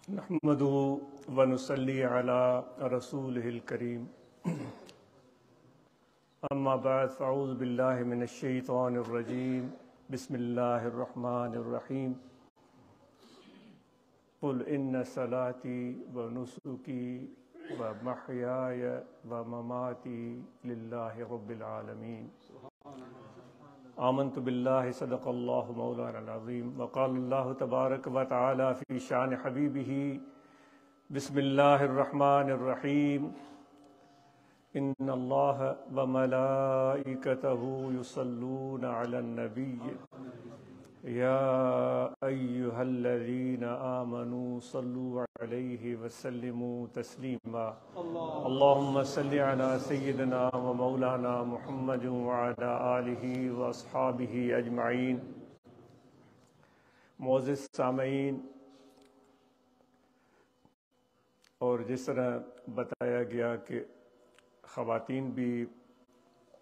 نحمده ونصلي على رسوله الكريم اما بعد فاعوذ بالله من الشيطان الرجيم بسم الله الرحمن الرحيم قل ان صلاتي ونسكي ومحياي ومماتي لله رب العالمين آمنت بالله صدق الله مولانا العظيم وقال الله تبارك وتعالى في شان حبيبه بسم الله الرحمن الرحيم إن الله وملائكته يصلون على النبي يا أيها الذين آمنوا صلوا عليه وسلموا تسليما اللهم صل على سيدنا ومولانا محمد وعلى آله وأصحابه أجمعين۔ معزز سامعین، اور جس طرح بتایا گیا کہ خواتین بھی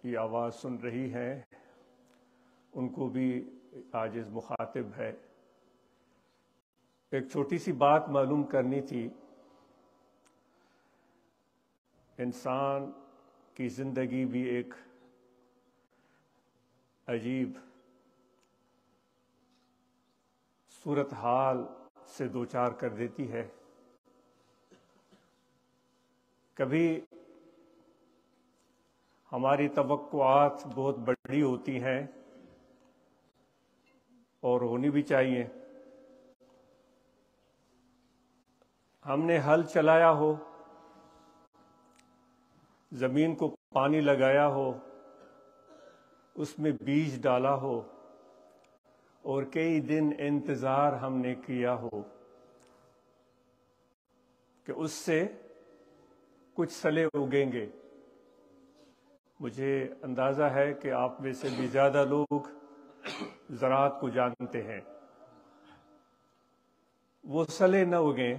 یہ آواز سن رہی ہیں، ان کو بھی عاجز مخاطب ہے۔ ایک چھوٹی سی بات معلوم کرنی تھی۔ انسان کی زندگی بھی ایک عجیب صورتحال سے دوچار کر دیتی ہے۔ کبھی ہماری توقعات بہت بڑی ہوتی ہیں اور ہونی بھی چاہیے۔ ہم نے ہل چلایا ہو، زمین کو پانی لگایا ہو، اس میں بیج ڈالا ہو اور کئی دن انتظار ہم نے کیا ہو کہ اس سے کچھ سلے اگیں گے۔ مجھے اندازہ ہے کہ آپ میں سے بھی زیادہ لوگ زراعت کو جانتے ہیں۔ وہ سلے نہ اگیں،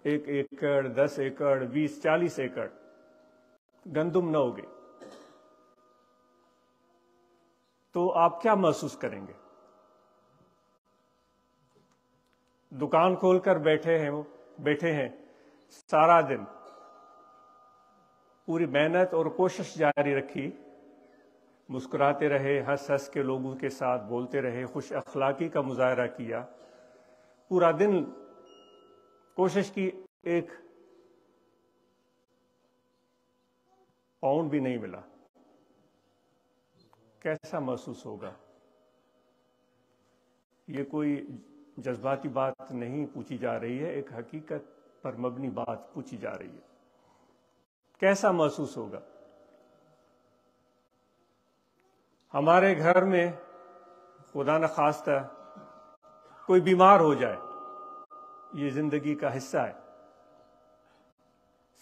1 ایکڑ 10 ایکڑ 20 40 ایکڑ گندم نہ اگے تو آپ کیا محسوس کریں گے؟ دکان کھول کر بیٹھے ہیں سارا دن، پوری محنت اور کوشش جاری رکھی، مسکراتے رہے، ہنس ہنس کے لوگوں کے ساتھ بولتے رہے، خوش اخلاقی کا مظاہرہ کیا، پورا دن کوشش کی، 1 پاؤنڈ بھی نہیں ملا، کیسا محسوس ہوگا؟ یہ کوئی جذباتی بات نہیں پوچھی جا رہی ہے، ایک حقیقت پر مبنی بات پوچھی جا رہی ہے۔ کیسا محسوس ہوگا؟ ہمارے گھر میں خدا نخواستہ کوئی بیمار ہو جائے، یہ زندگی کا حصہ ہے،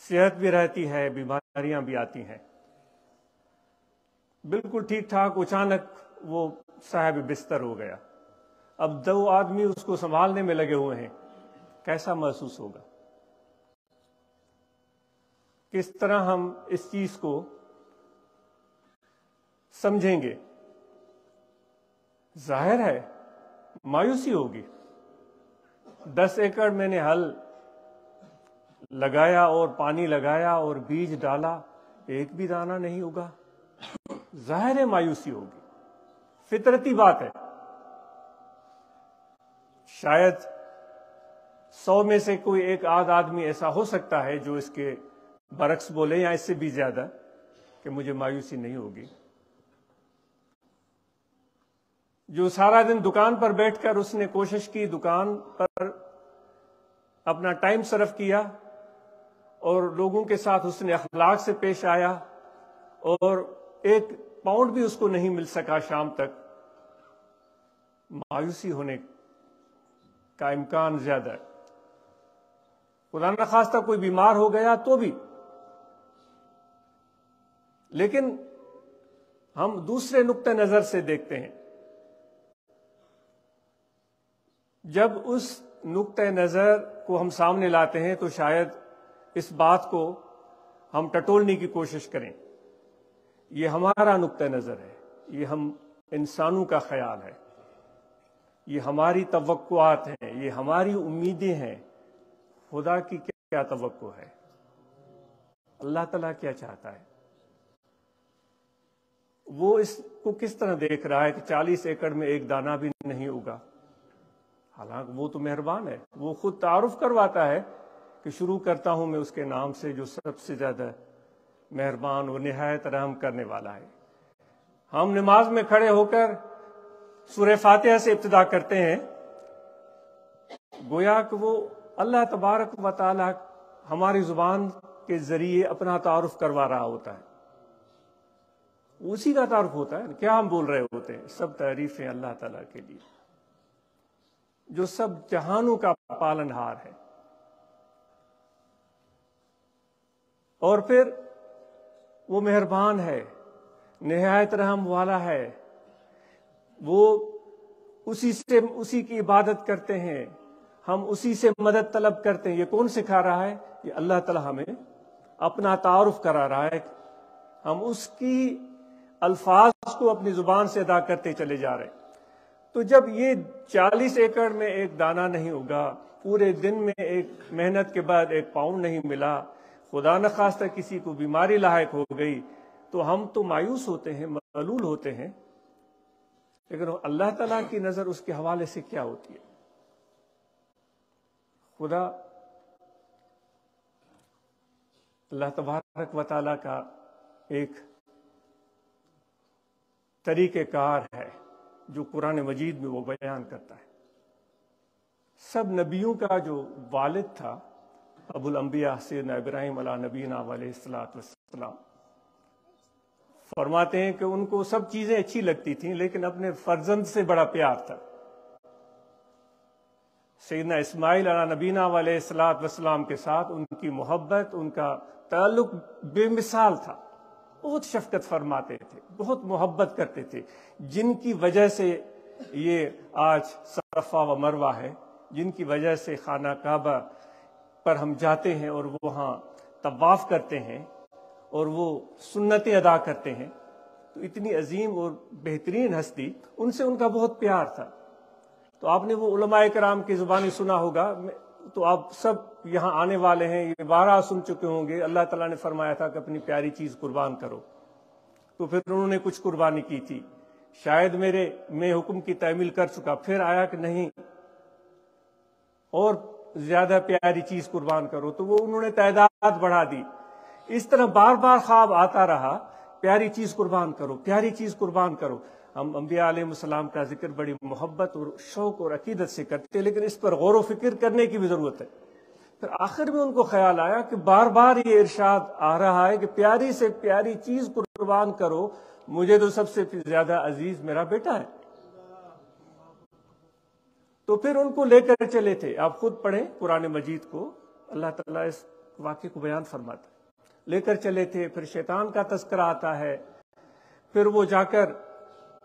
صحت بھی رہتی ہے، بیماریاں بھی آتی ہیں، بالکل ٹھیک ٹھاک، اچانک وہ صاحب بستر ہو گیا، اب 2 آدمی اس کو سنبھالنے میں لگے ہوئے ہیں، کیسا محسوس ہوگا؟ کس طرح ہم اس چیز کو سمجھیں گے؟ ظاہر ہے مایوسی ہوگی۔ 10 ایکڑ میں نے ہل لگایا اور پانی لگایا اور بیج ڈالا، ایک بھی دانہ نہیں ہوگا، ظاہر ہے مایوسی ہوگی، فطرتی بات ہے۔ شاید 100 میں سے کوئی 1 آدھ آدمی ایسا ہو سکتا ہے جو اس کے برعکس بولے، یا اس سے بھی زیادہ، کہ مجھے مایوسی نہیں ہوگی۔ جو سارا دن دکان پر بیٹھ کر اس نے کوشش کی، دکان پر اپنا ٹائم صرف کیا اور لوگوں کے ساتھ اس نے اخلاق سے پیش آیا، اور 1 پاؤنڈ بھی اس کو نہیں مل سکا شام تک، مایوسی ہونے کا امکان زیادہ ہے۔ خدا نخواستہ کوئی بیمار ہو گیا تو بھی، لیکن ہم دوسرے نقطہ نظر سے دیکھتے ہیں۔ جب اس نقطہ نظر کو ہم سامنے لاتے ہیں تو شاید اس بات کو ہم ٹٹولنے کی کوشش کریں۔ یہ ہمارا نقطہ نظر ہے، یہ ہم انسانوں کا خیال ہے، یہ ہماری توقعات ہیں، یہ ہماری امیدیں ہیں، خدا کی کیا توقع ہے، اللہ تعالیٰ کیا چاہتا ہے، وہ اس کو کس طرح دیکھ رہا ہے کہ 40 ایکڑ میں ایک دانہ بھی نہیں ہوگا۔ حالانکہ وہ تو مہربان ہے، وہ خود تعارف کرواتا ہے کہ شروع کرتا ہوں میں اس کے نام سے جو سب سے زیادہ مہربان اور نہایت رحم کرنے والا ہے۔ ہم نماز میں کھڑے ہو کر سورہ فاتحہ سے ابتدا کرتے ہیں، گویا کہ وہ اللہ تبارک و تعالی ہماری زبان کے ذریعے اپنا تعارف کروا رہا ہوتا ہے، اسی کا تعارف ہوتا ہے۔ کیا ہم بول رہے ہوتے ہیں؟ سب تعریفیں اللہ تعالیٰ کے لیے جو سب جہانوں کا پالنہار ہے۔ اور پھر وہ مہربان ہے، نہایت رحم والا ہے، وہ اسی کی عبادت کرتے ہیں، ہم اسی سے مدد طلب کرتے ہیں۔ یہ کون سکھا رہا ہے؟ یہ اللہ تعالیٰ ہمیں اپنا تعارف کرا رہا ہے، ہم اس کی الفاظ کو اپنی زبان سے ادا کرتے چلے جا رہے ہیں۔ تو جب یہ 40 ایکڑ میں ایک دانہ نہیں ہوگا، پورے دن میں ایک محنت کے بعد ایک پاؤنڈ نہیں ملا، خدا نخواستہ کسی کو بیماری لاحق ہو گئی، تو ہم تو مایوس ہوتے ہیں، ملول ہوتے ہیں، لیکن اللہ تعالیٰ کی نظر اس کے حوالے سے کیا ہوتی ہے؟ خدا اللہ تبارک و تعالیٰ کا ایک طریقہ کار ہے جو قرآن مجید میں وہ بیان کرتا ہے۔ سب نبیوں کا جو والد تھا ابو الانبیاء سیدنا ابراہیم علیہ نبینا علیہ السلام، فرماتے ہیں کہ ان کو سب چیزیں اچھی لگتی تھیں لیکن اپنے فرزند سے بڑا پیار تھا۔ سیدنا اسماعیل علیہ نبینا علیہ السلام کے ساتھ ان کی محبت، ان کا تعلق بے مثال تھا، بہت شفقت فرماتے تھے، بہت محبت کرتے تھے، جن کی وجہ سے یہ آج صفا و مروہ ہے، جن کی وجہ سے خانہ کعبہ پر ہم جاتے ہیں اور وہاں طواف کرتے ہیں اور وہ سنتیں ادا کرتے ہیں۔ تو اتنی عظیم اور بہترین ہستی، ان سے ان کا بہت پیار تھا۔ تو آپ نے وہ علماء کرام کی زبانی سنا ہوگا، تو آپ سب یہاں آنے والے ہیں، یہ بارہا سن چکے ہوں گے، اللہ تعالیٰ نے فرمایا تھا کہ اپنی پیاری چیز قربان کرو، تو پھر انہوں نے کچھ قربانی کی تھی، شاید میں حکم کی تعمیل کر چکا، پھر آیا کہ نہیں اور زیادہ پیاری چیز قربان کرو، تو وہ انہوں نے تعداد بڑھا دی۔ اس طرح بار بار خواب آتا رہا، پیاری چیز قربان کرو، پیاری چیز قربان کرو۔ ہم انبیاء علیہ السلام کا ذکر بڑی محبت اور شوق اور عقیدت سے کرتے، لیکن اس پر غور و فکر کرنے کی بھی ضرورت ہے۔ پھر آخر میں ان کو خیال آیا کہ بار بار یہ ارشاد آ رہا ہے کہ پیاری سے پیاری چیز قربان کرو، مجھے تو سب سے زیادہ عزیز میرا بیٹا ہے۔ تو پھر ان کو لے کر چلے تھے، آپ خود پڑھیں قرآن مجید کو، اللہ تعالیٰ اس واقعے کو بیان فرماتا ہے۔ لے کر چلے تھے، پھر شیطان کا تذکرہ آتا ہے، پھر وہ جا کر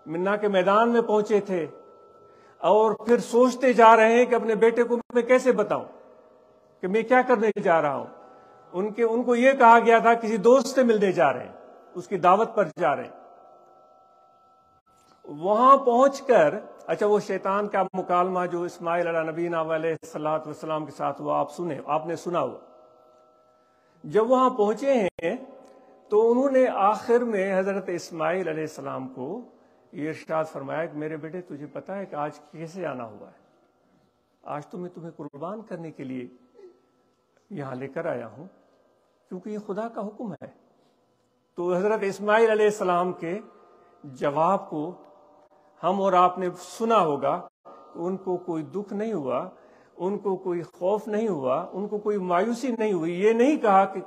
منا کے میدان میں پہنچے تھے اور پھر سوچتے جا رہے ہیں کہ اپنے بیٹے کو میں کیسے بتاؤں کہ میں کیا کرنے جا رہا ہوں۔ ان کو یہ کہا گیا تھا کسی دوست سے ملنے جا رہے ہیں، اس کی دعوت پر جا رہے ہیں۔ وہاں پہنچ کر اچھا وہ شیطان کا مکالمہ جو اسماعیل علیہ نبینا علیہ السلام کے ساتھ ہوا، آپ نے سنا ہوا۔ جب وہاں پہنچے ہیں تو انہوں نے آخر میں حضرت اسماعیل علیہ السلام کو یہ ارشاد فرمایا کہ میرے بیٹے تجھے پتا ہے کہ آج کیسے آنا ہوا ہے؟ آج تو میں تمہیں قربان کرنے کے لیے یہاں لے کر آیا ہوں، کیونکہ یہ خدا کا حکم ہے۔ تو حضرت اسماعیل علیہ السلام کے جواب کو ہم اور آپ نے سنا ہوگا، ان کو کوئی دکھ نہیں ہوا، ان کو کوئی خوف نہیں ہوا، ان کو کوئی مایوسی نہیں ہوئی، یہ نہیں کہا کہ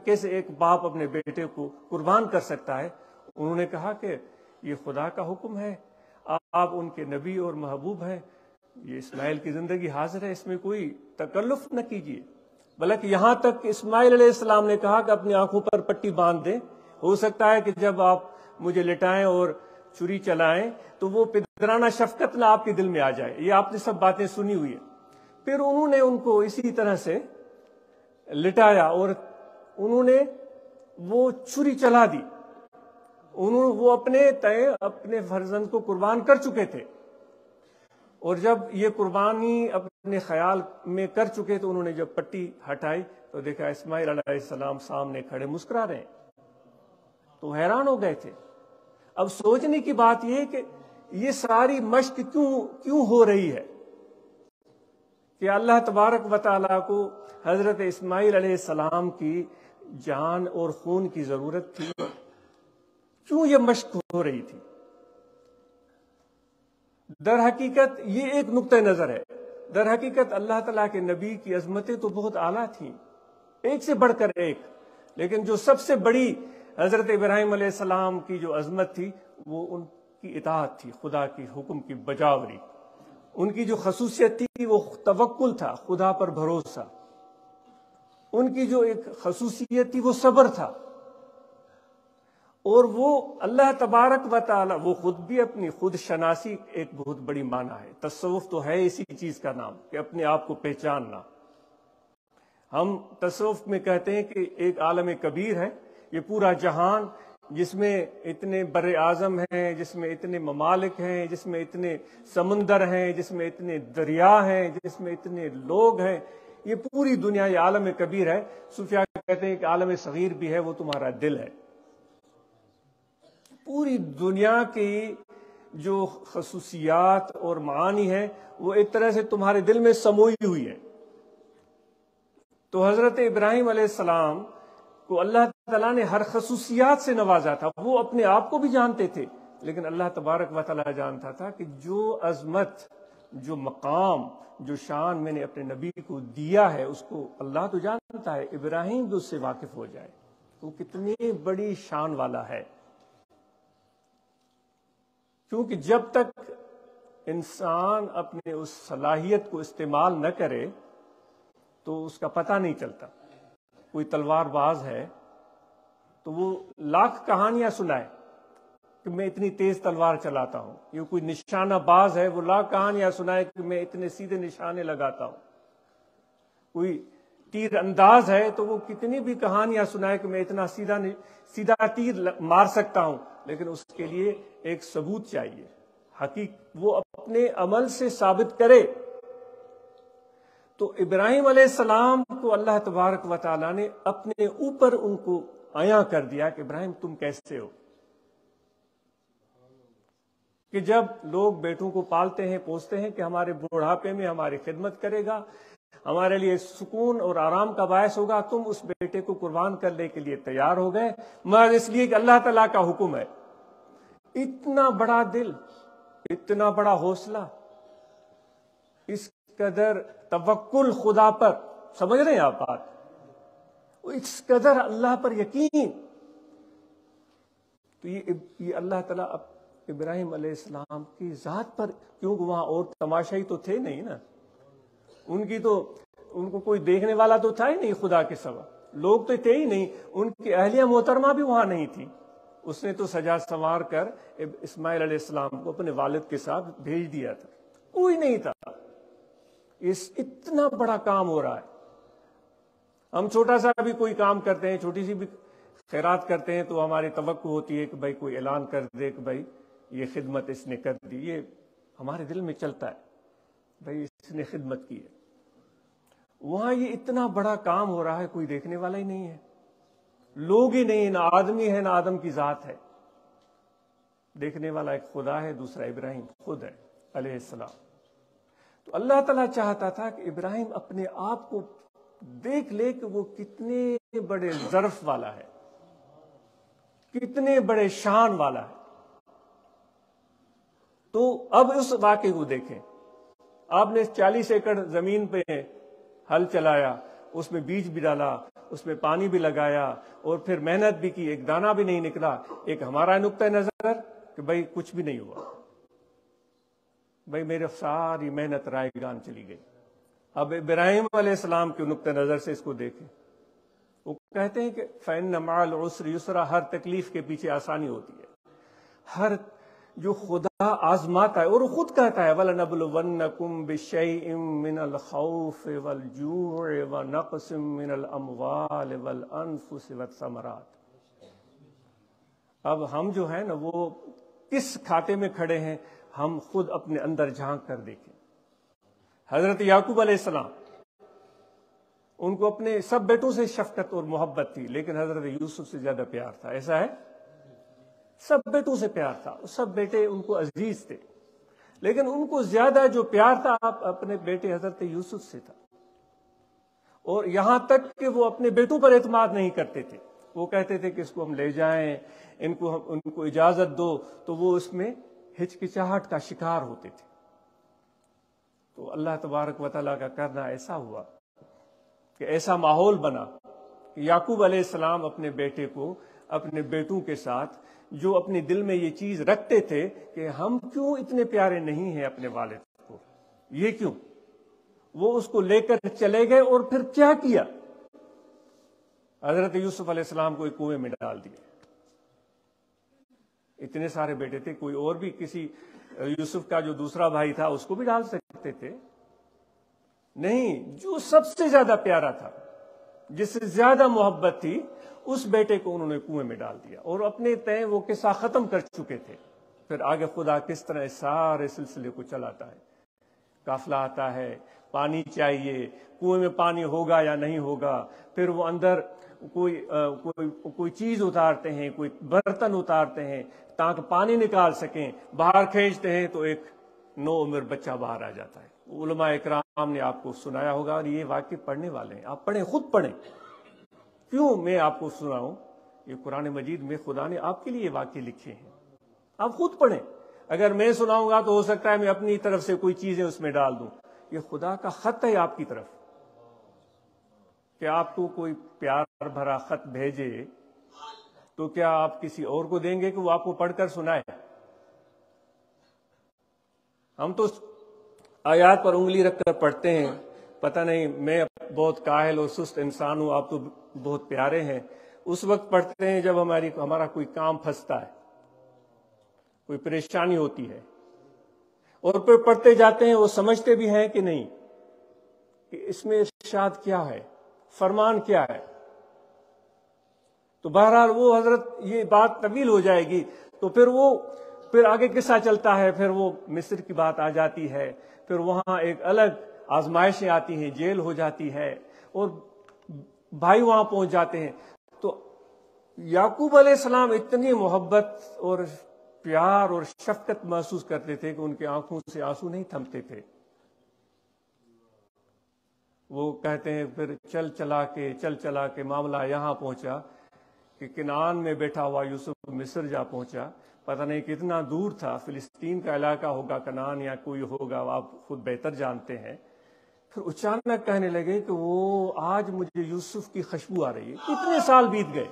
کیسے ایک باپ اپنے بیٹے کو قربان کر سکتا ہے۔ انہوں نے کہا کہ یہ خدا کا حکم ہے، آپ ان کے نبی اور محبوب ہیں، یہ اسماعیل کی زندگی حاضر ہے، اس میں کوئی تکلف نہ کیجیے۔ بلکہ یہاں تک کہ اسماعیل علیہ السلام نے کہا کہ اپنی آنکھوں پر پٹی باندھ دیں، ہو سکتا ہے کہ جب آپ مجھے لٹائیں اور چھری چلائیں تو وہ پدرانہ شفقت نہ آپ کے دل میں آ جائے۔ یہ آپ نے سب باتیں سنی ہوئی ہیں۔ پھر انہوں نے ان کو اسی طرح سے لٹایا اور انہوں نے وہ چھری چلا دی، وہ اپنے فرزند کو قربان کر چکے تھے۔ اور جب یہ قربانی اپنے خیال میں کر چکے تو انہوں نے جب پٹی ہٹائی تو دیکھا اسماعیل علیہ السلام سامنے کھڑے مسکرا رہے ہیں، تو حیران ہو گئے تھے۔ اب سوچنے کی بات یہ ہے کہ یہ ساری مشق کیوں ہو رہی ہے کہ اللہ تبارک و تعالیٰ کو حضرت اسماعیل علیہ السلام کی جان اور خون کی ضرورت تھی، کیوں یہ مشق ہو رہی تھی؟ در حقیقت یہ ایک نقطہ نظر ہے۔ در حقیقت اللہ تعالیٰ کے نبی کی عظمتیں تو بہت اعلیٰ تھیں، ایک سے بڑھ کر ایک، لیکن جو سب سے بڑی حضرت ابراہیم علیہ السلام کی جو عظمت تھی وہ ان کی اطاعت تھی، خدا کی حکم کی بجاوری۔ ان کی جو خصوصیت تھی وہ توکل تھا، خدا پر بھروسہ۔ ان کی جو ایک خصوصیت تھی وہ صبر تھا، اور وہ اللہ تبارک و تعالی، وہ خود بھی اپنی خود شناسی ایک بہت بڑی معنی ہے۔ تصوف تو ہے اسی چیز کا نام کہ اپنے آپ کو پہچاننا۔ ہم تصوف میں کہتے ہیں کہ ایک عالم کبیر ہے، یہ پورا جہان جس میں اتنے بر اعظم ہیں، جس میں اتنے ممالک ہیں، جس میں اتنے سمندر ہیں، جس میں اتنے دریا ہیں، جس میں اتنے لوگ ہیں، یہ پوری دنیا یہ عالم کبیر ہے۔ صوفیاء کہتے ہیں کہ عالم صغیر بھی ہے، وہ تمہارا دل ہے۔ پوری دنیا کی جو خصوصیات اور معانی ہیں وہ ایک طرح سے تمہارے دل میں سموئی ہوئی ہے۔ تو حضرت ابراہیم علیہ السلام کو اللہ تعالیٰ نے ہر خصوصیات سے نوازا تھا۔ وہ اپنے آپ کو بھی جانتے تھے، لیکن اللہ تبارک و تعالیٰ جانتا تھا کہ جو عظمت، جو مقام، جو شان میں نے اپنے نبی کو دیا ہے اس کو اللہ تو جانتا ہے، ابراہیم بھی اس سے واقف ہو جائے تو کتنی بڑی شان والا ہے۔ کیونکہ جب تک انسان اپنے اس صلاحیت کو استعمال نہ کرے تو اس کا پتہ نہیں چلتا۔ کوئی تلوار باز ہے تو وہ لاکھ کہانیاں سنائے کہ میں اتنی تیز تلوار چلاتا ہوں، یہ کوئی نشانہ باز ہے وہ لاکھ کہانیاں سنائے کہ میں اتنے سیدھے نشانے لگاتا ہوں، کوئی تیر انداز ہے تو وہ کتنی بھی کہانیاں سنائے کہ میں اتنا سیدھا تیر مار سکتا ہوں، لیکن اس کے لیے ایک ثبوت چاہیے، وہ اپنے عمل سے ثابت کرے۔ تو ابراہیم علیہ السلام کو اللہ تبارک و تعالیٰ نے اپنے اوپر ان کو عیاں کر دیا کہ ابراہیم تم کیسے ہو۔ کہ جب لوگ بیٹوں کو پالتے ہیں، پوستے ہیں کہ ہمارے بڑھاپے میں ہماری خدمت کرے گا، ہمارے لیے سکون اور آرام کا باعث ہوگا، تم اس بیٹے کو قربان کرنے کے لیے تیار ہو گئے محض اس لیے کہ اللہ تعالیٰ کا حکم ہے۔ اتنا بڑا دل، اتنا بڑا حوصلہ، اس قدر توکل خدا پر، سمجھ رہے ہیں آپ بات؟ اس قدر اللہ پر یقین۔ تو یہ اللہ تعالیٰ ابراہیم علیہ السلام کی ذات پر، کیونکہ وہاں اور تماشائی تو تھے نہیں نا، ان کو کوئی دیکھنے والا تو تھا ہی نہیں خدا کے سوا، لوگ تو تھے ہی نہیں، ان کی اہلیہ محترمہ بھی وہاں نہیں تھی۔ اس نے تو سجا سنوار کر اسماعیل علیہ السلام کو اپنے والد کے ساتھ بھیج دیا تھا، کوئی نہیں تھا۔ اتنا بڑا کام ہو رہا ہے۔ ہم چھوٹا سا بھی کوئی کام کرتے ہیں، چھوٹی سی بھی خیرات کرتے ہیں تو ہماری توقع ہوتی ہے کہ بھائی کوئی اعلان کر دے کہ بھائی یہ خدمت اس نے کر دی، یہ ہمارے دل میں چلتا ہے بھائی اس نے خدمت کی ہے۔ وہاں یہ اتنا بڑا کام ہو رہا ہے، کوئی دیکھنے والا ہی نہیں ہے، لوگ ہی نہیں، نہ آدمی ہے نہ آدم کی ذات ہے، دیکھنے والا ایک خدا ہے، دوسرا ابراہیم خود ہے علیہ السلام۔ تو اللہ تعالیٰ چاہتا تھا کہ ابراہیم اپنے آپ کو دیکھ لے کہ وہ کتنے بڑے ظرف والا ہے، کتنے بڑے شان والا ہے۔ تو اب اس واقعے کو دیکھیں، آپ نے 40 ایکڑ زمین پہ ہل چلایا، اس میں بیج بھی ڈالا، اس میں پانی بھی لگایا، اور پھر محنت بھی کی، ایک دانہ بھی نہیں نکلا۔ ایک ہمارا نقطہ نظر کہ بھائی کچھ بھی نہیں ہوا، بھائی میرے ساری محنت رائے گان چلی گئی۔ اب ابراہیم علیہ السلام کے نقطہ نظر سے اس کو دیکھیں، وہ کہتے ہیں کہ فَإِنَّ مَعَ الْعُسْرِ يُسْرًا، ہر تکلیف کے پیچھے آسانی ہوتی ہے۔ ہر جو خدا آزماتا ہے، اور وہ خود کہتا ہے وَلَنَبْلُوَنَّكُمْ بِشَيْءٍ مِّنَ الْخَوْفِ وَالْجُوعِ وَنَقْصٍ مِّنَ الْأَمْوَالِ وَالْأَنفُسِ وَالثَّمَرَاتِ۔ اب ہم جو ہے نا وہ کس کھاتے میں کھڑے ہیں؟ ہم خود اپنے اندر جھانک کر دیکھیں۔ حضرت یعقوب علیہ السلام، ان کو اپنے سب بیٹوں سے شفقت اور محبت تھی، لیکن حضرت یوسف سے زیادہ پیار تھا، ایسا ہے؟ سب بیٹوں سے پیار تھا، سب بیٹے ان کو عزیز تھے، لیکن ان کو زیادہ جو پیار تھا اپنے بیٹے حضرت یوسف سے تھا۔ اور یہاں تک کہ وہ اپنے بیٹوں پر اعتماد نہیں کرتے تھے، وہ کہتے تھے کہ اس کو ہم لے جائیں، ان کو اجازت دو، تو وہ اس میں ہچکچاہٹ کا شکار ہوتے تھے۔ تو اللہ تبارک و تعالیٰ کا کرنا ایسا ہوا کہ ایسا ماحول بنا کہ یعقوب علیہ السلام اپنے بیٹے کو، اپنے بیٹوں کے ساتھ جو اپنے دل میں یہ چیز رکھتے تھے کہ ہم کیوں اتنے پیارے نہیں ہیں اپنے والد کو، یہ کیوں، وہ اس کو لے کر چلے گئے اور پھر کیا کیا؟ حضرت یوسف علیہ السلام کو ایک کنویں میں ڈال دیا۔ اتنے سارے بیٹے تھے، کوئی اور بھی کسی یوسف کا جو دوسرا بھائی تھا اس کو بھی ڈال سکتے تھے، نہیں، جو سب سے زیادہ پیارا تھا، جس سے زیادہ محبت تھی، اس بیٹے کو انہوں نے کنویں میں ڈال دیا، اور اپنے تئیں وہ قصہ ختم کر چکے تھے۔ پھر آگے خدا کس طرح اس سارے سلسلے کو چلاتا ہے۔ قافلہ آتا ہے، پانی چاہیے، کنویں میں پانی ہوگا یا نہیں ہوگا، پھر وہ اندر کوئی چیز اتارتے ہیں، کوئی برتن اتارتے ہیں تاکہ پانی نکال سکیں، باہر کھینچتے ہیں تو ایک نو عمر بچہ باہر آ جاتا ہے۔ علماء اکرام نے آپ کو سنایا ہوگا، اور یہ واقعہ پڑھنے والے ہیں، آپ پڑھیں، خود پڑھیں۔ کیوں میں آپ کو سناؤں؟ یہ قرآن مجید میں خدا نے آپ کے لیے واقعے لکھے ہیں، آپ خود پڑھیں۔ اگر میں سناؤں گا تو ہو سکتا ہے میں اپنی طرف سے کوئی چیزیں اس میں ڈال دوں۔ یہ خدا کا خط ہے آپ کی طرف، کہ آپ کو کوئی پیار بھرا خط بھیجے تو کیا آپ کسی اور کو دیں گے کہ وہ آپ کو پڑھ کر سنائے؟ ہم تو آیات پر انگلی رکھ کر پڑھتے ہیں، پتہ نہیں، میں بہت کاہل اور سست انسان ہوں، آپ تو بہت پیارے ہیں۔ اس وقت پڑھتے ہیں جب ہمارا کوئی کام پھنستا ہے، کوئی پریشانی ہوتی ہے، اور پھر پڑھتے جاتے ہیں، وہ سمجھتے بھی ہیں کہ نہیں کہ اس میں ارشاد کیا ہے، فرمان کیا ہے۔ تو بہرحال وہ حضرت یہ بات طویل ہو جائے گی، تو پھر آگے قصہ چلتا ہے، پھر وہ مصر کی بات آ جاتی ہے، پھر وہاں ایک الگ آزمائشیں آتی ہیں، جیل ہو جاتی ہے، اور بھائی وہاں پہنچ جاتے ہیں۔ تو یعقوب علیہ السلام اتنی محبت اور پیار اور شفقت محسوس کرتے تھے کہ ان کی آنکھوں سے آنسو نہیں تھمتے تھے۔ وہ کہتے ہیں پھر چل چلا کے معاملہ یہاں پہنچا کہ کنعان میں بیٹھا ہوا یوسف مصر جا پہنچا۔ پتہ نہیں کتنا دور تھا، فلسطین کا علاقہ ہوگا، کنعان یا کوئی ہوگا، آپ خود بہتر جانتے ہیں۔ پھر اچانک کہنے لگے کہ وہ آج مجھے یوسف کی خوشبو آ رہی ہے۔ کتنے سال بیت گئے،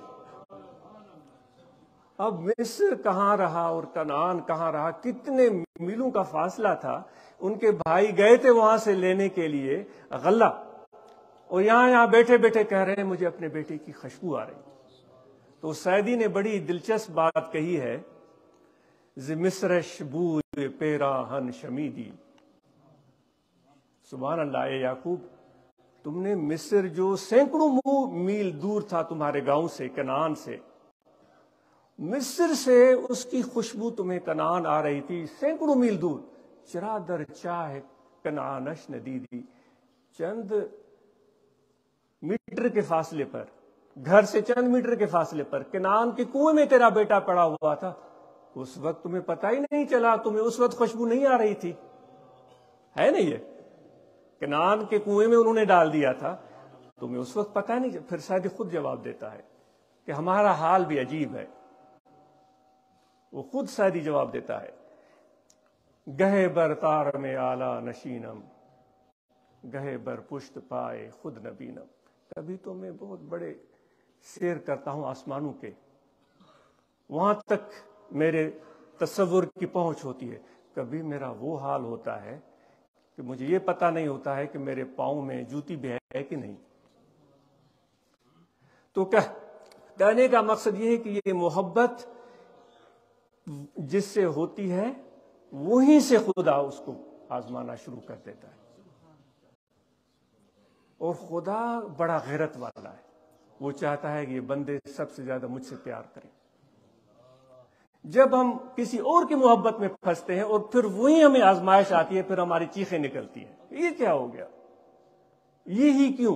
اب مصر کہاں رہا اور کنعان کہاں رہا، کتنے میلوں کا فاصلہ تھا۔ ان کے بھائی گئے تھے وہاں سے لینے کے لیے غلہ، اور یہاں بیٹھے بیٹھے کہہ رہے ہیں مجھے اپنے بیٹے کی خوشبو آ رہی۔ تو سعدی نے بڑی دلچسپ بات کہی ہے، ز مصرش بوئے پیراہن شمیدی۔ سبحان اللہ، اے یعقوب، تم نے مصر جو سینکڑوں میل دور تھا تمہارے گاؤں سے، کنعان سے، مصر سے اس کی خوشبو تمہیں کنعان آ رہی تھی، سینکڑوں میل دور۔ چرا در چاہ کنعانش ندیدی، چند میٹر کے فاصلے پر، گھر سے چند میٹر کے فاصلے پر کنعان کے کنویں میں تیرا بیٹا پڑا ہوا تھا، اس وقت تمہیں پتہ ہی نہیں چلا، تمہیں اس وقت خوشبو نہیں آ رہی تھی، ہے نا؟ یہ کنعان کے کنویں میں انہوں نے ڈال دیا تھا، تمہیں اس وقت پتہ نہیں۔ پھر شاید خود جواب دیتا ہے کہ ہمارا حال بھی عجیب ہے، وہ خود شاید جواب دیتا ہے، گہے بر تار میں آلہ نشینم، گہے بر پشت پائے خود نبینم۔ کبھی تو میں بہت بڑے سیر کرتا ہوں آسمانوں کے، وہاں تک میرے تصور کی پہنچ ہوتی ہے، کبھی میرا وہ حال ہوتا ہے کہ مجھے یہ پتہ نہیں ہوتا ہے کہ میرے پاؤں میں جوتی بھی ہے کہ نہیں۔ تو کہنے کا مقصد یہ ہے کہ یہ محبت جس سے ہوتی ہے وہیں سے خدا اس کو آزمانا شروع کر دیتا ہے، اور خدا بڑا غیرت والا ہے، وہ چاہتا ہے کہ یہ بندے سب سے زیادہ مجھ سے پیار کریں۔ جب ہم کسی اور کی محبت میں پھنستے ہیں اور پھر وہی ہمیں آزمائش آتی ہے، پھر ہماری چیخیں نکلتی ہیں، یہ کیا ہو گیا، یہ ہی کیوں،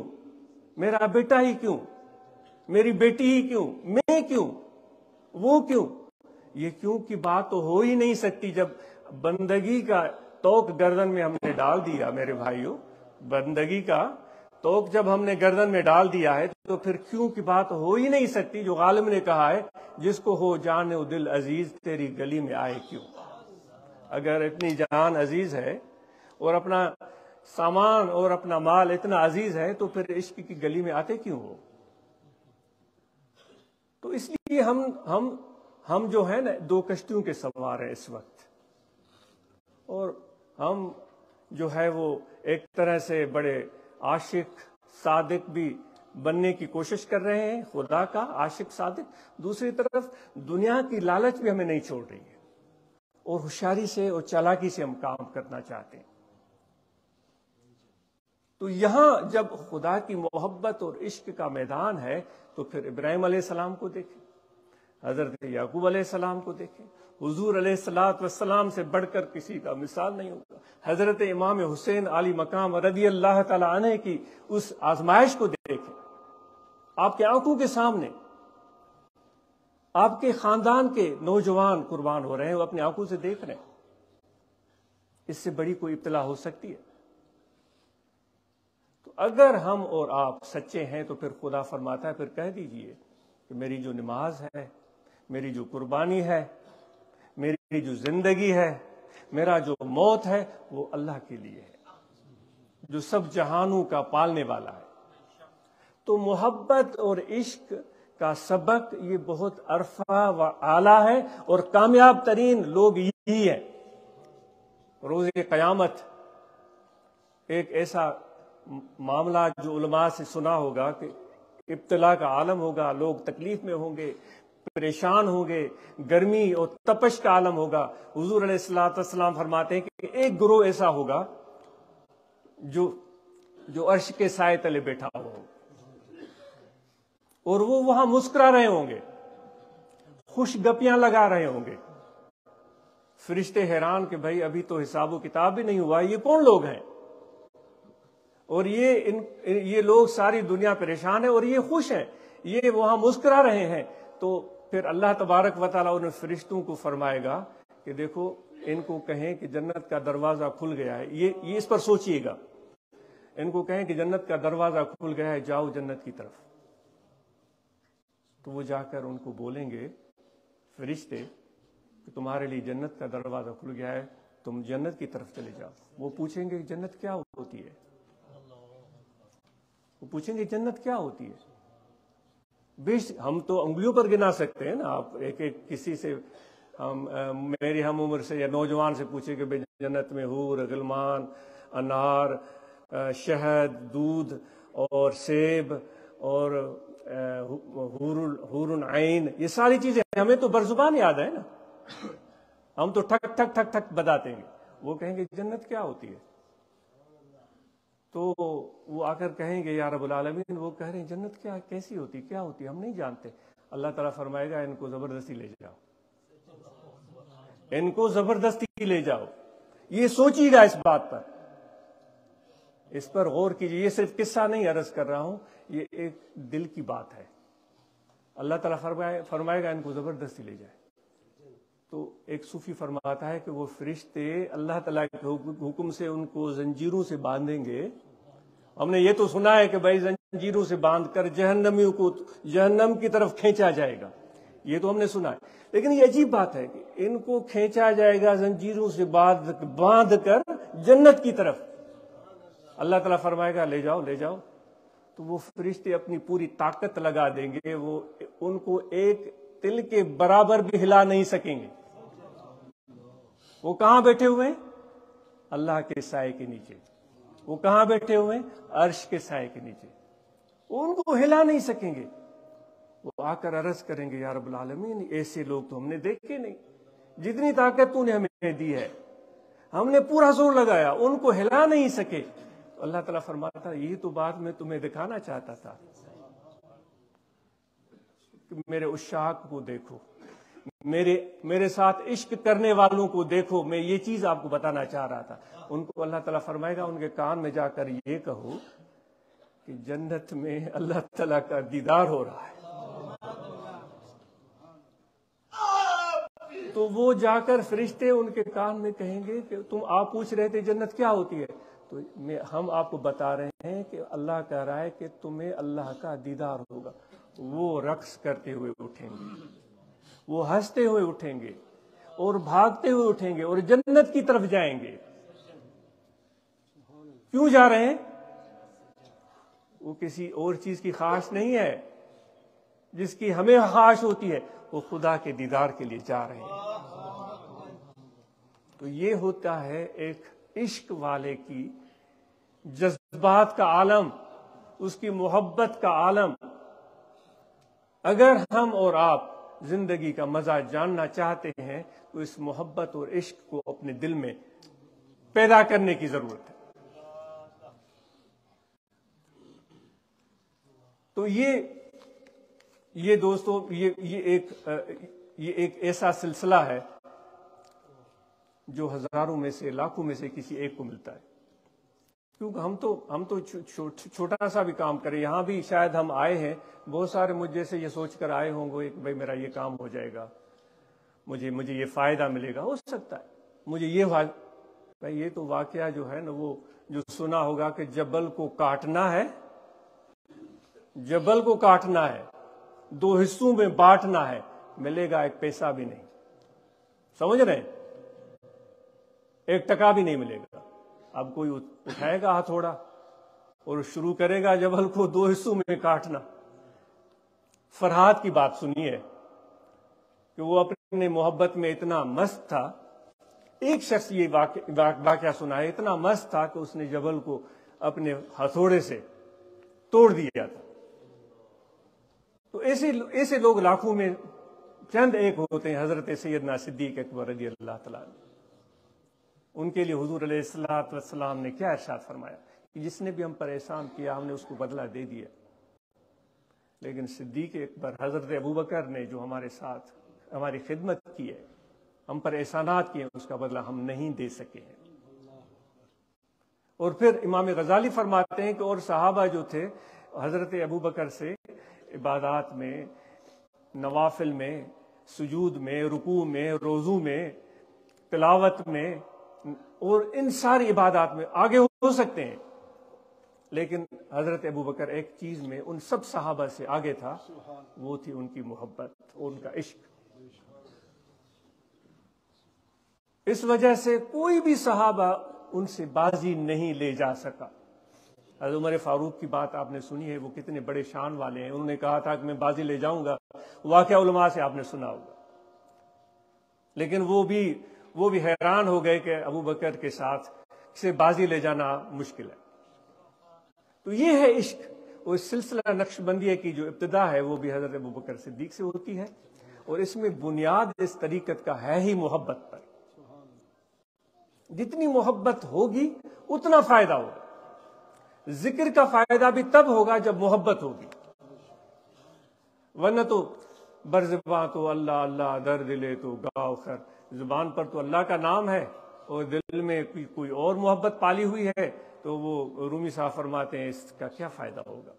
میرا بیٹا ہی کیوں، میری بیٹی ہی کیوں، میں کیوں، وہ کیوں؟ یہ کیوں کی بات تو ہو ہی نہیں سکتی جب بندگی کا توق گردن میں ہم نے ڈال دیا۔ میرے بھائیوں، بندگی کا توق جب ہم نے گردن میں ڈال دیا ہے تو پھر کیوں کی بات ہو ہی نہیں سکتی۔ جو غالب نے کہا ہے، جس کو ہو جان و دل عزیز، تیری گلی میں آئے کیوں۔ اگر اتنی جان عزیز ہے اور اپنا سامان اور اپنا مال اتنا عزیز ہے تو پھر عشق کی گلی میں آتے کیوں ہو؟ تو اس لیے ہم جو ہے نا، دو کشتیوں کے سوار ہیں اس وقت، اور ہم جو ہے وہ ایک طرح سے بڑے عاشق صادق بھی بننے کی کوشش کر رہے ہیں، خدا کا عاشق صادق۔ دوسری طرف دنیا کی لالچ بھی ہمیں نہیں چھوڑ رہی ہے، اور ہوشیاری سے اور چالاکی سے ہم کام کرنا چاہتے ہیں۔ تو یہاں جب خدا کی محبت اور عشق کا میدان ہے تو پھر ابراہیم علیہ السلام کو دیکھیں، حضرت یعقوب علیہ السلام کو دیکھیں، حضور علیہ السلام سے بڑھ کر کسی کا مثال نہیں ہوگا۔ حضرت امام حسین علی مقام رضی اللہ تعالی عنہ کی اس آزمائش کو دیکھیں، آپ کے آنکھوں کے سامنے آپ کے خاندان کے نوجوان قربان ہو رہے ہیں، وہ اپنی آنکھوں سے دیکھ رہے ہیں۔ اس سے بڑی کوئی ابتلا ہو سکتی ہے؟ تو اگر ہم اور آپ سچے ہیں تو پھر خدا فرماتا ہے، پھر کہہ دیجئے کہ میری جو نماز ہے، میری جو قربانی ہے، میری جو زندگی ہے، میرا جو موت ہے، وہ اللہ کے لیے ہے، جو سب جہانوں کا پالنے والا ہے۔ تو محبت اور عشق کا سبق یہ بہت عرفہ و اعلیٰ ہے، اور کامیاب ترین لوگ یہی ہیں۔ روز قیامت ایک ایسا معاملہ جو علماء سے سنا ہوگا کہ ابتلا کا عالم ہوگا، لوگ تکلیف میں ہوں گے، پریشان ہوں گے، گرمی اور تپش کا عالم ہوگا۔ حضور علیہ السلام فرماتے ہیں کہ ایک گروہ ایسا ہوگا جو عرش کے سائے تلے بیٹھا ہو، اور وہ وہاں مسکرا رہے ہوں گے، خوش گپیاں لگا رہے ہوں گے۔ فرشتے حیران کہ بھائی ابھی تو حساب و کتاب بھی نہیں ہوا، یہ کون لوگ ہیں؟ اور یہ لوگ ساری دنیا پریشان ہے اور یہ خوش ہیں، یہ وہاں مسکرا رہے ہیں۔ تو پھر اللہ تبارک و تعالیٰ ان فرشتوں کو فرمائے گا کہ دیکھو، ان کو کہیں کہ جنت کا دروازہ کھل گیا ہے، یہ اس پر سوچئے گا، ان کو کہیں کہ جنت کا دروازہ کھل گیا ہے، جاؤ جنت کی طرف۔ تو وہ جا کر ان کو بولیں گے فرشتے کہ تمہارے لیے جنت کا دروازہ کھل گیا ہے، تم جنت کی طرف چلے جاؤ۔ وہ پوچھیں گے جنت کیا ہوتی ہے؟ وہ پوچھیں گے جنت کیا ہوتی ہے؟ ہم تو انگلیوں پر گنا سکتے ہیں نا، آپ ایک کسی سے میری ہم عمر سے یا نوجوان سے پوچھے کہ جنت میں حور، غلمان، انار، شہد، دودھ اور سیب اور حور عین، یہ ساری چیزیں ہمیں تو برزبان یاد ہے نا، ہم تو ٹھک ٹھک ٹھک ٹھک بتاتے ہیں۔ وہ کہیں گے جنت کیا ہوتی ہے؟ تو وہ آ کر کہیں گے یا رب العالمین، وہ کہہ رہے ہیں جنت کیسی ہوتی، کیا ہوتی، ہم نہیں جانتے۔ اللہ تعالیٰ فرمائے گا ان کو زبردستی لے جاؤ، ان کو زبردستی لے جاؤ۔ یہ سوچیے گا اس بات پر، اس پر غور کیجیے۔ یہ صرف قصہ نہیں عرض کر رہا ہوں، یہ ایک دل کی بات ہے۔ اللہ تعالیٰ فرمائے گا ان کو زبردستی لے جائے۔ تو ایک صوفی فرماتا ہے کہ وہ فرشتے اللہ تعالیٰ کے حکم سے ان کو زنجیروں سے باندھیں گے۔ ہم نے یہ تو سنا ہے کہ بھائی زنجیروں سے باندھ کر جہنمیوں کو جہنم کی طرف کھینچا جائے گا، یہ تو ہم نے سنا ہے، لیکن یہ عجیب بات ہے کہ ان کو کھینچا جائے گا زنجیروں سے باندھ کر جنت کی طرف۔ اللہ تعالیٰ فرمائے گا لے جاؤ لے جاؤ۔ تو وہ فرشتے اپنی پوری طاقت لگا دیں گے، وہ ان کو ایک تل کے برابر بھی ہلا نہیں سکیں گے۔ وہ کہاں بیٹھے ہوئے ہیں؟ اللہ کے سائے کے نیچے۔ وہ کہاں بیٹھے ہوئے ہیں؟ عرش کے سائے کے نیچے۔ وہ ان کو ہلا نہیں سکیں گے۔ وہ آ کر عرض کریں گے یا رب العالمین، ایسے لوگ تو ہم نے دیکھے نہیں، جتنی طاقت تو نے ہمیں دی ہے ہم نے پورا زور لگایا، ان کو ہلا نہیں سکے۔ تو اللہ تعالیٰ فرماتا ہے یہ تو بات میں تمہیں دکھانا چاہتا تھا کہ میرے عشاق کو دیکھو، میرے ساتھ عشق کرنے والوں کو دیکھو. میں یہ چیز آپ کو بتانا چاہ رہا تھا. ان کو اللہ تعالیٰ فرمائے گا ان کے کان میں جا کر یہ کہو کہ جنت میں اللہ تعالیٰ کا دیدار ہو رہا ہے. تو وہ جا کر فرشتے ان کے کان میں کہیں گے کہ تم آپ پوچھ رہے تھے جنت کیا ہوتی ہے, تو ہم آپ کو بتا رہے ہیں کہ اللہ کہہ رہا ہے کہ تمہیں اللہ کا دیدار ہوگا. وہ رقص کرتے ہوئے اٹھیں گے, وہ ہنستے ہوئے اٹھیں گے اور بھاگتے ہوئے اٹھیں گے اور جنت کی طرف جائیں گے. کیوں جا رہے ہیں؟ وہ کسی اور چیز کی خواہش نہیں ہے جس کی ہمیں خواہش ہوتی ہے, وہ خدا کے دیدار کے لیے جا رہے ہیں. تو یہ ہوتا ہے ایک عشق والے کی جذبات کا عالم, اس کی محبت کا عالم. اگر ہم اور آپ زندگی کا مزہ جاننا چاہتے ہیں تو اس محبت اور عشق کو اپنے دل میں پیدا کرنے کی ضرورت ہے. تو یہ دوستو یہ ایک ایسا سلسلہ ہے جو ہزاروں میں سے لاکھوں میں سے کسی ایک کو ملتا ہے. کیونکہ ہم تو چھوٹا سا بھی کام کریں, یہاں بھی شاید ہم آئے ہیں, بہت سارے مجھ جیسے یہ سوچ کر آئے ہوں گے کہ بھائی میرا یہ کام ہو جائے گا, مجھے یہ فائدہ ملے گا. ہو سکتا ہے مجھے یہ تو واقعہ جو ہے نا, وہ جو سنا ہوگا کہ جبل کو کاٹنا ہے, دو حصوں میں بانٹنا ہے, ملے گا ایک پیسہ بھی نہیں. سمجھ رہے ہیں؟ ایک ٹکا بھی نہیں ملے گا. اب کوئی اٹھائے گا ہتھوڑا اور شروع کرے گا جبل کو دو حصوں میں کاٹنا. فرحات کی بات سنیے کہ وہ اپنے محبت میں اتنا مست تھا. ایک شخص یہ واقعہ سنا ہے, اتنا مست تھا کہ اس نے جبل کو اپنے ہتھوڑے سے توڑ دیا تھا. تو ایسے لوگ لاکھوں میں چند ایک ہوتے ہیں. حضرت سیدنا صدیق اکبر رضی اللہ تعالیٰ عنہ, ان کے لیے حضور علیہ الصلوۃ والسلام نے کیا ارشاد فرمایا کہ جس نے بھی ہم پر احسان کیا ہم نے اس کو بدلہ دے دیا, لیکن صدیق اکبر حضرت ابوبکر نے جو ہمارے ساتھ ہماری خدمت کی ہے, ہم پر احسانات کیے, اس کا بدلہ ہم نہیں دے سکے ہیں. اور پھر امام غزالی فرماتے ہیں کہ اور صحابہ جو تھے حضرت ابوبکر سے عبادات میں, نوافل میں, سجود میں, رکوع میں, روزوں میں, تلاوت میں اور ان ساری عبادات میں آگے ہو سکتے ہیں, لیکن حضرت ابوبکر ایک چیز میں ان سب صحابہ سے آگے تھا, وہ تھی ان کی محبت اور ان کا عشق. اس وجہ سے کوئی بھی صحابہ ان سے بازی نہیں لے جا سکا. حضرت عمر فاروق کی بات آپ نے سنی ہے, وہ کتنے بڑے شان والے ہیں. انہوں نے کہا تھا کہ میں بازی لے جاؤں گا, واقعہ علماء سے آپ نے سنا ہوگا, لیکن وہ بھی حیران ہو گئے کہ ابو بکر کے ساتھ سے بازی لے جانا مشکل ہے. تو یہ ہے عشق. اور اس سلسلہ نقش بندیہ کی جو ابتدا ہے وہ بھی حضرت ابو بکر صدیق سے ہوتی ہے, اور اس میں بنیاد اس طریقت کا ہے ہی محبت پر. جتنی محبت ہوگی اتنا فائدہ ہوگا. ذکر کا فائدہ بھی تب ہوگا جب محبت ہوگی, ورنہ تو برزباں تو اللہ اللہ, در دلے تو گاؤ خر. زبان پر تو اللہ کا نام ہے اور دل میں کوئی اور محبت پالی ہوئی ہے, تو وہ رومی صاحب فرماتے ہیں اس کا کیا فائدہ ہوگا.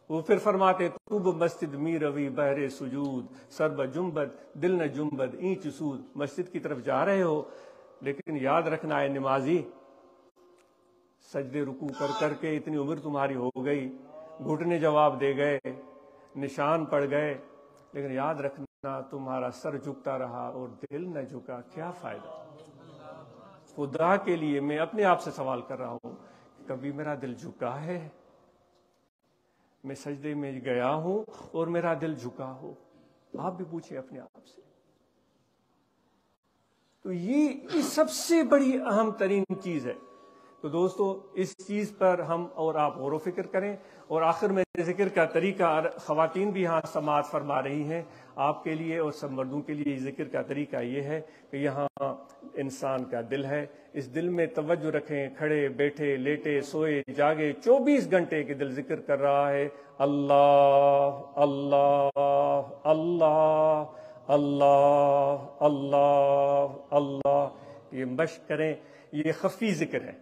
وہ پھر فرماتے ہیں تو مسجد می روی بہر سجود, سر بجنبد دل نہ جنبد اینچ سود. مسجد کی طرف جا رہے ہو, لیکن یاد رکھنا ہے نمازی, سجدے رکوع کر کے اتنی عمر تمہاری ہو گئی, گھٹنے جواب دے گئے, نشان پڑ گئے, لیکن یاد رکھنا تمہارا سر جھکتا رہا اور دل نہ جھکا, کیا فائدہ. خدا کے لیے میں اپنے آپ سے سوال کر رہا ہوں, کبھی میرا دل جھکا ہے؟ میں سجدے میں گیا ہوں اور میرا دل جھکا ہو؟ آپ بھی پوچھیں اپنے آپ سے. تو یہ سب سے بڑی اہم ترین چیز ہے. تو دوستو اس چیز پر ہم اور آپ غور و فکر کریں. اور آخر میں ذکر کا طریقہ, خواتین بھی یہاں سماعت فرما رہی ہیں, آپ کے لیے اور سب مردوں کے لیے ذکر کا طریقہ یہ ہے کہ یہاں انسان کا دل ہے, اس دل میں توجہ رکھیں. کھڑے بیٹھے لیٹے سوئے جاگے 24 گھنٹے کے دل ذکر کر رہا ہے, اللہ اللہ اللہ اللہ اللہ اللہ، یہ مشق کریں. یہ خفی ذکر ہے،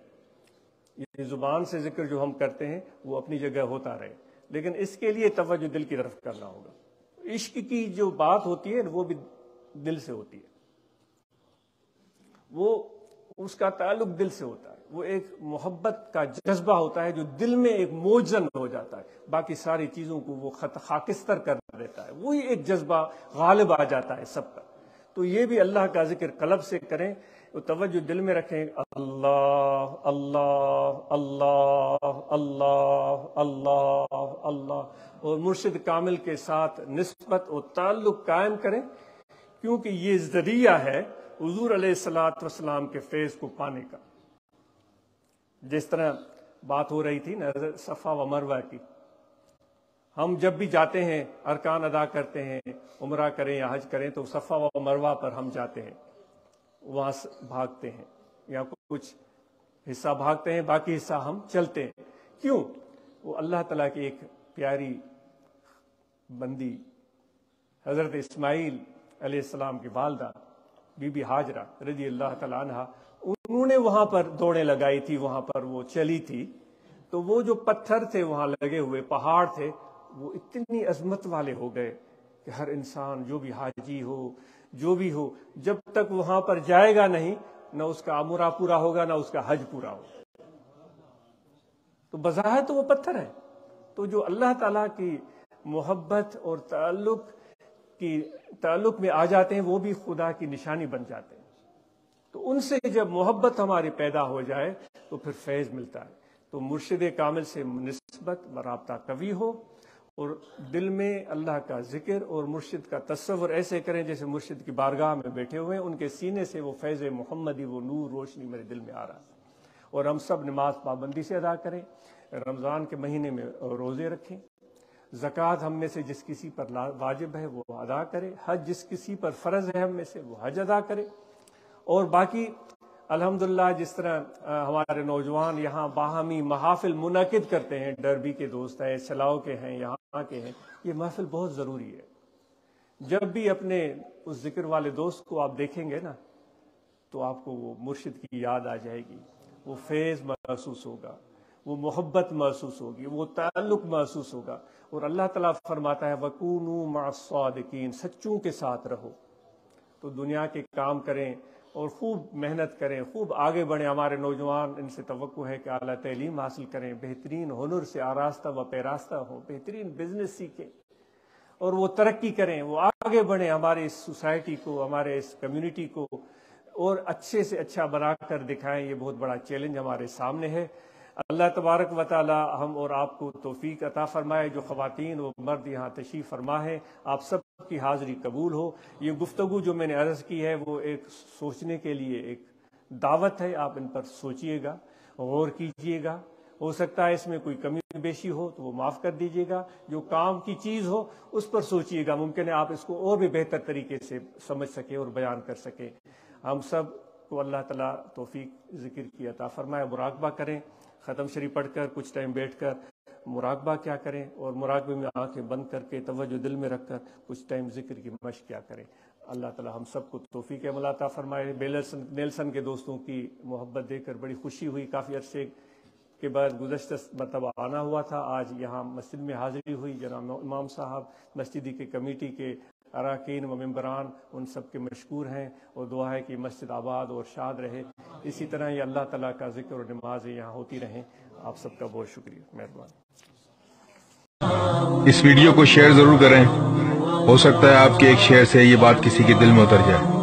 یہ زبان سے ذکر جو ہم کرتے ہیں وہ اپنی جگہ ہوتا رہے، لیکن اس کے لیے توجہ دل کی طرف کرنا ہوگا. عشق کی جو بات ہوتی ہے وہ بھی دل سے ہوتی ہے، وہ اس کا تعلق دل سے ہوتا ہے، وہ ایک محبت کا جذبہ ہوتا ہے جو دل میں ایک موجن ہو جاتا ہے، باقی ساری چیزوں کو وہ خاکستر کر دیتا ہے، وہی ایک جذبہ غالب آ جاتا ہے سب کا. تو یہ بھی اللہ کا ذکر قلب سے کریں، وہ توجہ دل میں رکھیں. اللہ اللہ اللہ اللہ اللہ اللہ، اور مرشد کامل کے ساتھ نسبت اور تعلق قائم کریں، کیونکہ یہ ذریعہ ہے حضور علیہ الصلوۃ والسلام کے فیض کو پانے کا. جس طرح بات ہو رہی تھی نا صفا و مروہ کی، ہم جب بھی جاتے ہیں ارکان ادا کرتے ہیں، عمرہ کریں یا حج کریں، تو صفا و مروہ پر ہم جاتے ہیں، وہاں بھاگتے ہیں، یا کچھ حصہ بھاگتے ہیں، باقی حصہ ہم چلتے ہیں. کیوں؟ وہ اللہ تعالیٰ کی ایک پیاری بندی حضرت اسماعیل علیہ السلام کی والدہ بی بی ہاجرہ رضی اللہ تعالیٰ عنہ، انہوں نے وہاں پر دوڑیں لگائی تھی، وہاں پر وہ چلی تھی، تو وہ جو پتھر تھے وہاں لگے ہوئے، پہاڑ تھے، وہ اتنی عظمت والے ہو گئے کہ ہر انسان جو بھی حاجی ہو جو بھی ہو، جب تک وہاں پر جائے گا نہیں، نہ اس کا عمرہ پورا ہوگا نہ اس کا حج پورا ہوگا. تو بظاہر تو وہ پتھر ہے، تو جو اللہ تعالیٰ کی محبت اور تعلق میں آ جاتے ہیں وہ بھی خدا کی نشانی بن جاتے ہیں. تو ان سے جب محبت ہماری پیدا ہو جائے تو پھر فیض ملتا ہے. تو مرشد کامل سے نسبت و رابطہ قوی ہو، اور دل میں اللہ کا ذکر اور مرشد کا تصور ایسے کریں جیسے مرشد کی بارگاہ میں بیٹھے ہوئے ہیں، ان کے سینے سے وہ فیض محمدی، وہ نور روشنی میرے دل میں آ رہا ہے. اور ہم سب نماز پابندی سے ادا کریں، رمضان کے مہینے میں روزے رکھیں، زکوٰۃ ہم میں سے جس کسی پر واجب ہے وہ ادا کرے، حج جس کسی پر فرض ہے ہم میں سے وہ حج ادا کرے. اور باقی الحمدللہ جس طرح ہمارے نوجوان یہاں باہمی محافل منعقد کرتے ہیں، ڈربی کے دوست ہیں، سلاؤ کے ہیں، یہاں کے ہیں، یہ محفل بہت ضروری ہے. جب بھی اپنے اس ذکر والے دوست کو آپ دیکھیں گے نا تو آپ کو وہ مرشد کی یاد آ جائے گی، وہ فیض محسوس ہوگا، وہ محبت محسوس ہوگی، وہ تعلق محسوس ہوگا. اور اللہ تعالیٰ فرماتا ہے وَكُونُوا مَعَ الصَّادِقِينَ، سچوں کے ساتھ رہو. تو دنیا کے کام کریں اور خوب محنت کریں، خوب آگے بڑھیں. ہمارے نوجوان ان سے توقع ہے کہ اعلیٰ تعلیم حاصل کریں، بہترین ہنر سے آراستہ و پیراستہ ہوں، بہترین بزنس سیکھیں اور وہ ترقی کریں، وہ آگے بڑھیں، ہمارے اس سوسائٹی کو، ہمارے اس کمیونٹی کو اور اچھے سے اچھا بنا کر دکھائیں. یہ بہت بڑا چیلنج ہمارے سامنے ہے. اللہ تبارک و تعالی ہم اور آپ کو توفیق عطا فرمائے. جو خواتین و مرد یہاں تشریف فرما ہے، آپ سب کی حاضری قبول ہو. یہ گفتگو جو میں نے عرض کی ہے وہ ایک سوچنے کے لیے ایک دعوت ہے. آپ ان پر سوچئے گا، غور کیجئے گا. ہو سکتا ہے اس میں کوئی کمی بیشی ہو تو وہ معاف کر دیجئے گا. جو کام کی چیز ہو اس پر سوچئے گا، ممکن ہے آپ اس کو اور بھی بہتر طریقے سے سمجھ سکیں اور بیان کر سکیں. ہم سب کو اللہ تعالیٰ توفیق ذکر کی عطا فرمائے. مراقبہ کریں، ختم شریف پڑھ کر کچھ ٹائم بیٹھ کر مراقبہ کیا کریں، اور مراقبے میں آنکھیں بند کر کے توجہ دل میں رکھ کر کچھ ٹائم ذکر کی مشق کیا کریں. اللہ تعالیٰ ہم سب کو توفیق عمل عطا فرمائے. نیلسن کے دوستوں کی محبت دیکھ کر بڑی خوشی ہوئی. کافی عرصے کے بعد گزشتہ مرتبہ آنا ہوا تھا، آج یہاں مسجد میں حاضری ہوئی. جناب امام صاحب، مسجد کی کمیٹی کے اراکین و ممبران، ان سب کے مشکور ہیں، اور دعا ہے کہ مسجد آباد اور شاد رہے. اسی طرح یہ اللہ تعالیٰ کا ذکر اور نمازیں یہاں ہوتی رہیں. آپ سب کا بہت شکریہ، مہربانی. اس ویڈیو کو شیئر ضرور کریں، ہو سکتا ہے آپ کے ایک شیئر سے یہ بات کسی کے دل میں اتر جائے.